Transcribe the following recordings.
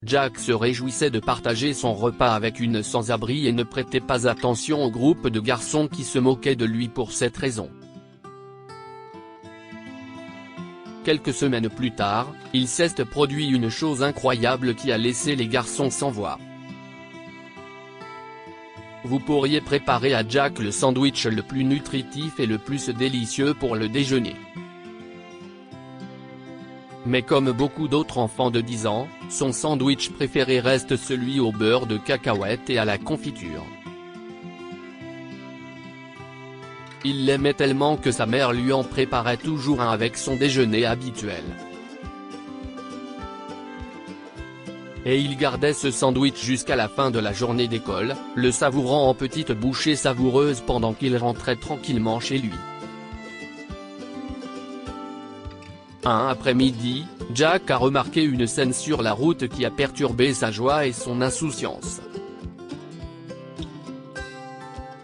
Jack se réjouissait de partager son repas avec une sans-abri et ne prêtait pas attention au groupe de garçons qui se moquaient de lui pour cette raison. Quelques semaines plus tard, il s'est produit une chose incroyable qui a laissé les garçons sans voix. Vous pourriez préparer à Jack le sandwich le plus nutritif et le plus délicieux pour le déjeuner. Mais comme beaucoup d'autres enfants de 10 ans, son sandwich préféré reste celui au beurre de cacahuète et à la confiture. Il l'aimait tellement que sa mère lui en préparait toujours un avec son déjeuner habituel. Et il gardait ce sandwich jusqu'à la fin de la journée d'école, le savourant en petites bouchées savoureuses pendant qu'il rentrait tranquillement chez lui. Un après-midi, Jack a remarqué une scène sur la route qui a perturbé sa joie et son insouciance.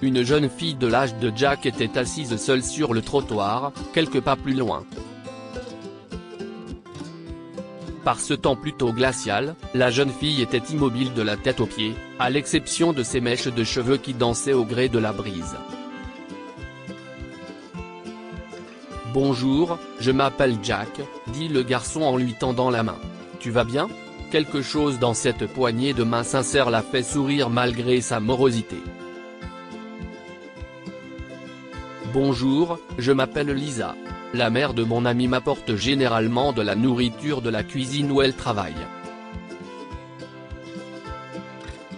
Une jeune fille de l'âge de Jack était assise seule sur le trottoir, quelques pas plus loin. Par ce temps plutôt glacial, la jeune fille était immobile de la tête aux pieds, à l'exception de ses mèches de cheveux qui dansaient au gré de la brise. « Bonjour, je m'appelle Jack », dit le garçon en lui tendant la main. « Tu vas bien ?» Quelque chose dans cette poignée de main sincère l'a fait sourire malgré sa morosité. « Bonjour, je m'appelle Lisa. La mère de mon amie m'apporte généralement de la nourriture de la cuisine où elle travaille.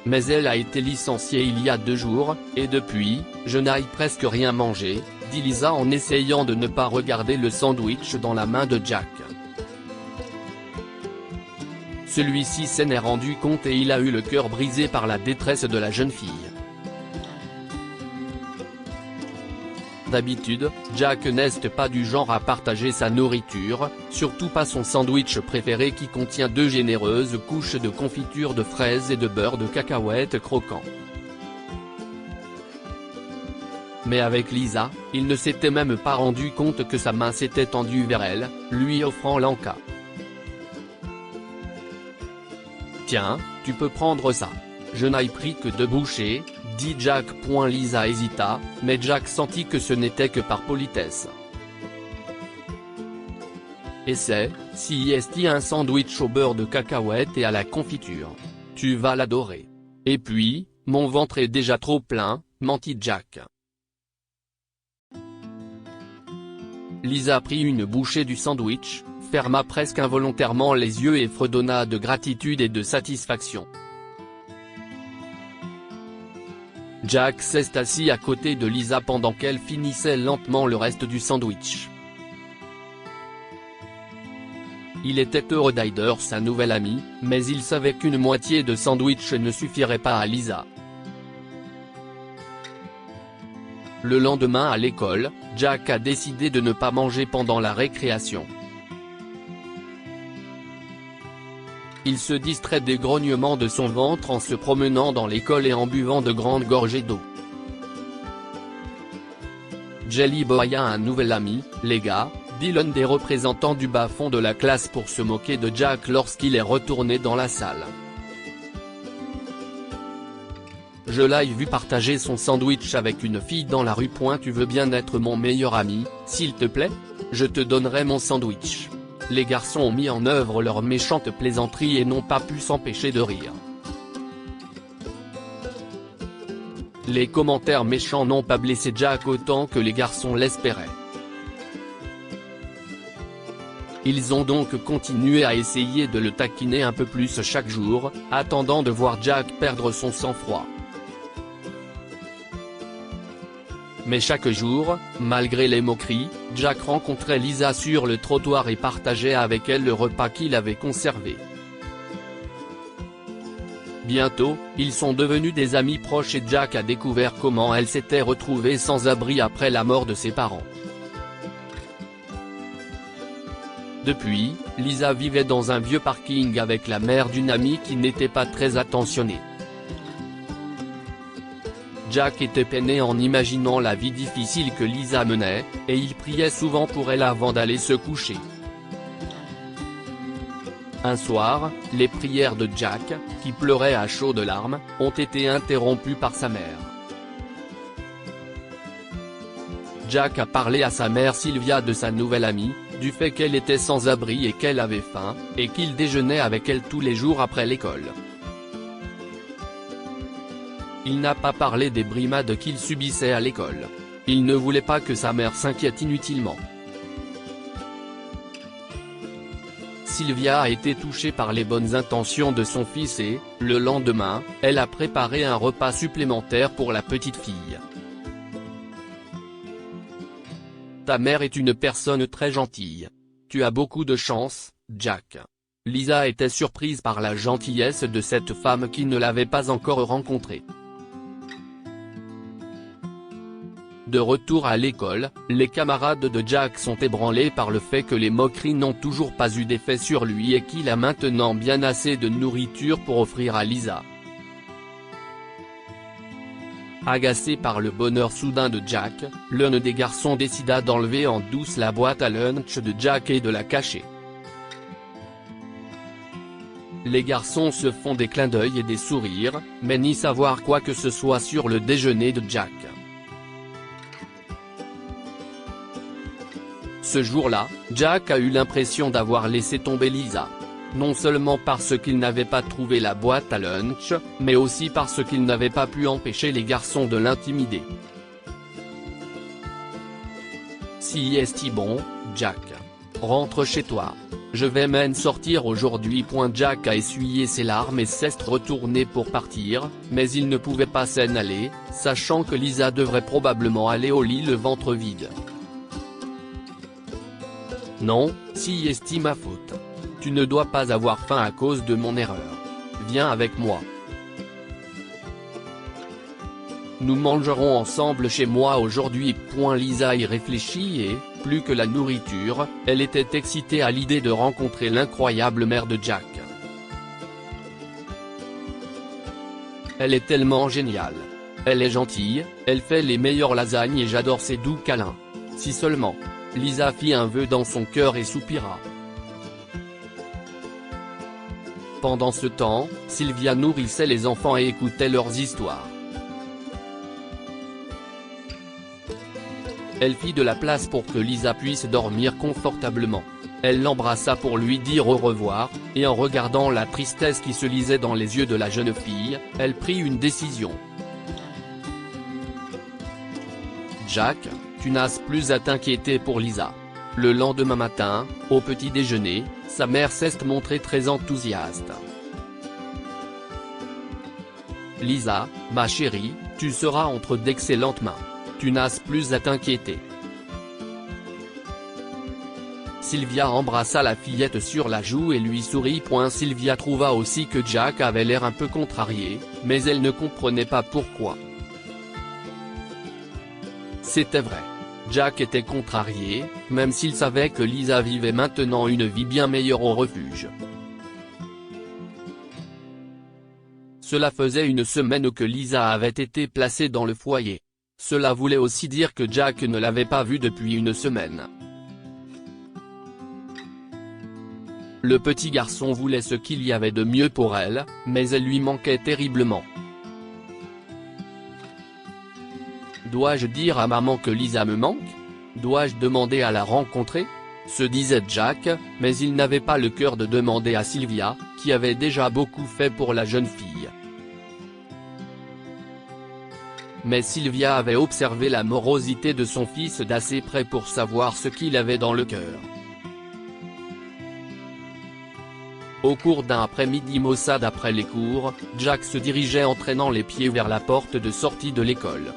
Mais elle a été licenciée il y a 2 jours, et depuis, je n'aille presque rien manger, » dit Lisa en essayant de ne pas regarder le sandwich dans la main de Jack. Celui-ci s'en est rendu compte et il a eu le cœur brisé par la détresse de la jeune fille. D'habitude, Jack n'est pas du genre à partager sa nourriture, surtout pas son sandwich préféré qui contient 2 généreuses couches de confiture de fraises et de beurre de cacahuète croquant. Mais avec Lisa, il ne s'était même pas rendu compte que sa main s'était tendue vers elle, lui offrant l'encas. « Tiens, tu peux prendre ça. Je n'ai pris que 2 bouchées, » dit Jack. Lisa hésita, mais Jack sentit que ce n'était que par politesse. « Et si un sandwich au beurre de cacahuète et à la confiture. Tu vas l'adorer. Et puis, mon ventre est déjà trop plein, » mentit Jack. Lisa prit une bouchée du sandwich, ferma presque involontairement les yeux et fredonna de gratitude et de satisfaction. Jack s'est assis à côté de Lisa pendant qu'elle finissait lentement le reste du sandwich. Il était heureux d'aider sa nouvelle amie, mais il savait qu'une moitié de sandwich ne suffirait pas à Lisa. Le lendemain à l'école, Jack a décidé de ne pas manger pendant la récréation. Il se distrait des grognements de son ventre en se promenant dans l'école et en buvant de grandes gorgées d'eau. Jelly Boy a un nouvel ami, les gars, dit l'un des représentants du bas-fond de la classe pour se moquer de Jack lorsqu'il est retourné dans la salle. Je l'ai vu partager son sandwich avec une fille dans la rue. Tu veux bien être mon meilleur ami, s'il te plaît? Je te donnerai mon sandwich. Les garçons ont mis en œuvre leur méchante plaisanterie et n'ont pas pu s'empêcher de rire. Les commentaires méchants n'ont pas blessé Jack autant que les garçons l'espéraient. Ils ont donc continué à essayer de le taquiner un peu plus chaque jour, attendant de voir Jack perdre son sang-froid. Mais chaque jour, malgré les moqueries, Jack rencontrait Lisa sur le trottoir et partageait avec elle le repas qu'il avait conservé. Bientôt, ils sont devenus des amis proches et Jack a découvert comment elle s'était retrouvée sans abri après la mort de ses parents. Depuis, Lisa vivait dans un vieux parking avec la mère d'une amie qui n'était pas très attentionnée. Jack était peiné en imaginant la vie difficile que Lisa menait, et il priait souvent pour elle avant d'aller se coucher. Un soir, les prières de Jack, qui pleurait à chaudes larmes, ont été interrompues par sa mère. Jack a parlé à sa mère Sylvia de sa nouvelle amie, du fait qu'elle était sans abri et qu'elle avait faim, et qu'il déjeunait avec elle tous les jours après l'école. Il n'a pas parlé des brimades qu'il subissait à l'école. Il ne voulait pas que sa mère s'inquiète inutilement. Sylvia a été touchée par les bonnes intentions de son fils et, le lendemain, elle a préparé un repas supplémentaire pour la petite fille. Ta mère est une personne très gentille. Tu as beaucoup de chance, Jack. Lisa était surprise par la gentillesse de cette femme qui ne l'avait pas encore rencontrée. De retour à l'école, les camarades de Jack sont ébranlés par le fait que les moqueries n'ont toujours pas eu d'effet sur lui et qu'il a maintenant bien assez de nourriture pour offrir à Lisa. Agacé par le bonheur soudain de Jack, l'un des garçons décida d'enlever en douce la boîte à lunch de Jack et de la cacher. Les garçons se font des clins d'œil et des sourires, mais n'y savoir quoi que ce soit sur le déjeuner de Jack. Ce jour-là, Jack a eu l'impression d'avoir laissé tomber Lisa. Non seulement parce qu'il n'avait pas trouvé la boîte à lunch, mais aussi parce qu'il n'avait pas pu empêcher les garçons de l'intimider. Si est-il bon, Jack. Rentre chez toi. Je vais même sortir aujourd'hui. Jack a essuyé ses larmes et s'est retourné pour partir, mais il ne pouvait pas s'en aller, sachant que Lisa devrait probablement aller au lit le ventre vide. Non, si est ma faute. Tu ne dois pas avoir faim à cause de mon erreur. Viens avec moi. Nous mangerons ensemble chez moi aujourd'hui. Lisa y réfléchit et, plus que la nourriture, elle était excitée à l'idée de rencontrer l'incroyable mère de Jack. Elle est tellement géniale. Elle est gentille, elle fait les meilleures lasagnes et j'adore ses doux câlins. Si seulement. Lisa fit un vœu dans son cœur et soupira. Pendant ce temps, Sylvia nourrissait les enfants et écoutait leurs histoires. Elle fit de la place pour que Lisa puisse dormir confortablement. Elle l'embrassa pour lui dire au revoir, et en regardant la tristesse qui se lisait dans les yeux de la jeune fille, elle prit une décision. Jack, tu n'as plus à t'inquiéter pour Lisa. Le lendemain matin, au petit déjeuner, sa mère s'est montrée très enthousiaste. Lisa, ma chérie, tu seras entre d'excellentes mains. Tu n'as plus à t'inquiéter. Sylvia embrassa la fillette sur la joue et lui sourit. Sylvia trouva aussi que Jack avait l'air un peu contrarié, mais elle ne comprenait pas pourquoi. C'était vrai. Jack était contrarié, même s'il savait que Lisa vivait maintenant une vie bien meilleure au refuge. Cela faisait une semaine que Lisa avait été placée dans le foyer. Cela voulait aussi dire que Jack ne l'avait pas vue depuis une semaine. Le petit garçon voulait ce qu'il y avait de mieux pour elle, mais elle lui manquait terriblement. Dois-je dire à maman que Lisa me manque? Dois-je demander à la rencontrer? Se disait Jack, mais il n'avait pas le cœur de demander à Sylvia, qui avait déjà beaucoup fait pour la jeune fille. Mais Sylvia avait observé la morosité de son fils d'assez près pour savoir ce qu'il avait dans le cœur. Au cours d'un après-midi maussade après les cours, Jack se dirigeait en traînant les pieds vers la porte de sortie de l'école.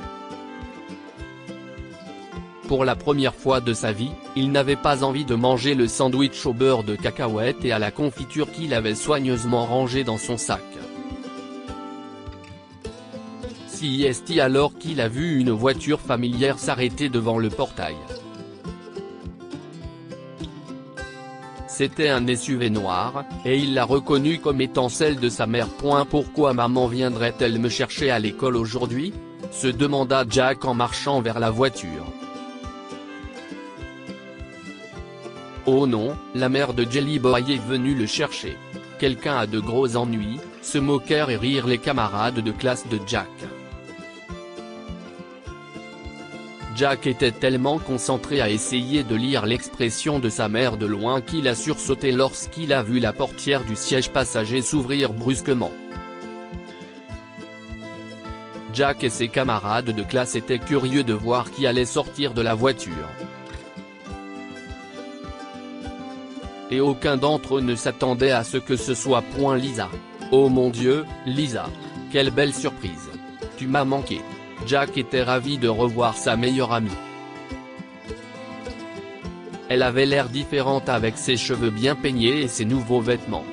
Pour la première fois de sa vie, il n'avait pas envie de manger le sandwich au beurre de cacahuète et à la confiture qu'il avait soigneusement rangé dans son sac. Si est alors qu'il a vu une voiture familière s'arrêter devant le portail. C'était un SUV noir, et il l'a reconnu comme étant celle de sa mère. Pourquoi maman viendrait-elle me chercher à l'école aujourd'hui? Se demanda Jack en marchant vers la voiture. Oh non, la mère de Jelly Boy est venue le chercher. Quelqu'un a de gros ennuis, se moquèrent et rirent les camarades de classe de Jack. Jack était tellement concentré à essayer de lire l'expression de sa mère de loin qu'il a sursauté lorsqu'il a vu la portière du siège passager s'ouvrir brusquement. Jack et ses camarades de classe étaient curieux de voir qui allait sortir de la voiture. Et aucun d'entre eux ne s'attendait à ce que ce soit point Lisa. Oh mon Dieu, Lisa! Quelle belle surprise! Tu m'as manqué. Jack était ravi de revoir sa meilleure amie. Elle avait l'air différente avec ses cheveux bien peignés et ses nouveaux vêtements.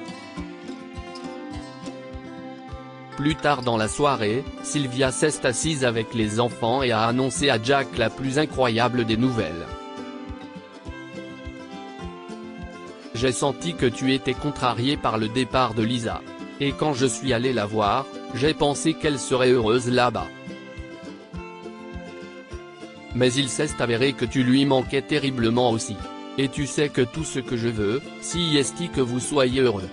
Plus tard dans la soirée, Sylvia s'est assise avec les enfants et a annoncé à Jack la plus incroyable des nouvelles. J'ai senti que tu étais contrarié par le départ de Lisa. Et quand je suis allé la voir, j'ai pensé qu'elle serait heureuse là-bas. Mais il s'est avéré que tu lui manquais terriblement aussi. Et tu sais que tout ce que je veux, si est que vous soyez heureux.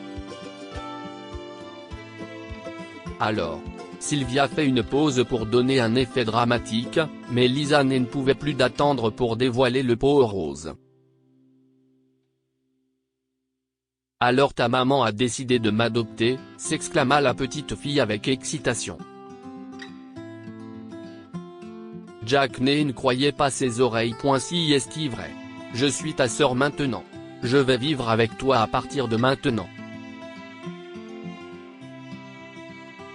Alors, Sylvia fait une pause pour donner un effet dramatique, mais Lisa ne pouvait plus d'attendre pour dévoiler le pot rose. Alors ta maman a décidé de m'adopter, s'exclama la petite fille avec excitation. Jack ne croyait pas ses oreilles. Si est vrai. Je suis ta sœur maintenant. Je vais vivre avec toi à partir de maintenant.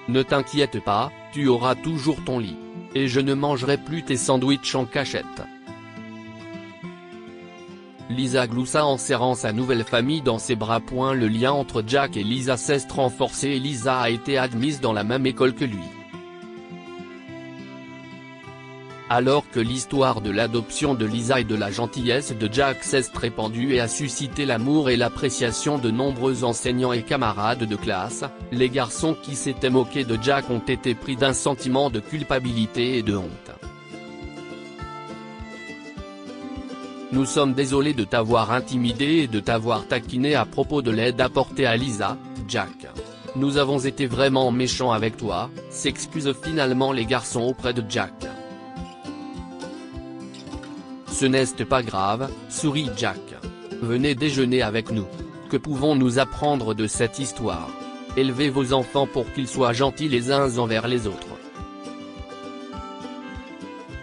Ne t'inquiète pas, tu auras toujours ton lit. Et je ne mangerai plus tes sandwichs en cachette. Lisa gloussa en serrant sa nouvelle famille dans ses bras. Le lien entre Jack et Lisa s'est renforcé et Lisa a été admise dans la même école que lui. Alors que l'histoire de l'adoption de Lisa et de la gentillesse de Jack s'est répandue et a suscité l'amour et l'appréciation de nombreux enseignants et camarades de classe, les garçons qui s'étaient moqués de Jack ont été pris d'un sentiment de culpabilité et de honte. Nous sommes désolés de t'avoir intimidé et de t'avoir taquiné à propos de l'aide apportée à Lisa, Jack. Nous avons été vraiment méchants avec toi, s'excusent finalement les garçons auprès de Jack. Ce n'est pas grave, sourit Jack. Venez déjeuner avec nous. Que pouvons-nous apprendre de cette histoire? Élevez vos enfants pour qu'ils soient gentils les uns envers les autres.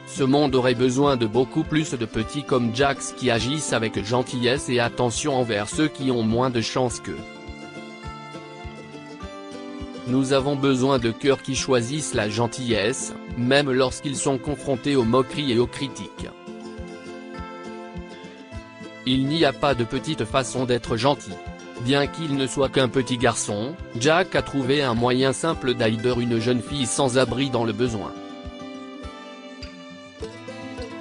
Ce monde aurait besoin de beaucoup plus de petits comme Jack qui agissent avec gentillesse et attention envers ceux qui ont moins de chance qu'eux. Nous avons besoin de cœurs qui choisissent la gentillesse, même lorsqu'ils sont confrontés aux moqueries et aux critiques. Il n'y a pas de petite façon d'être gentil. Bien qu'il ne soit qu'un petit garçon, Jack a trouvé un moyen simple d'aider une jeune fille sans abri dans le besoin.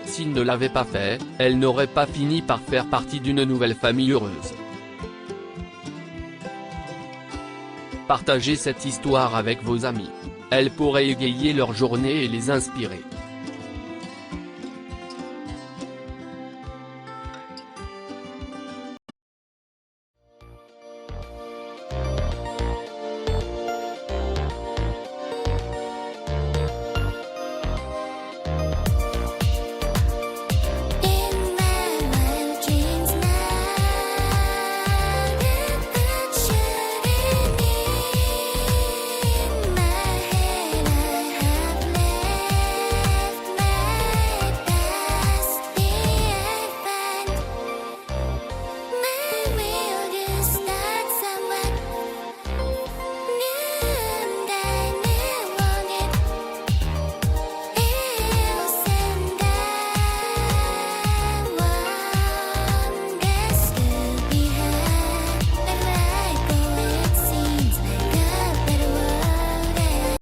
S'il ne l'avait pas fait, elle n'aurait pas fini par faire partie d'une nouvelle famille heureuse. Partagez cette histoire avec vos amis. Elle pourrait égayer leur journée et les inspirer.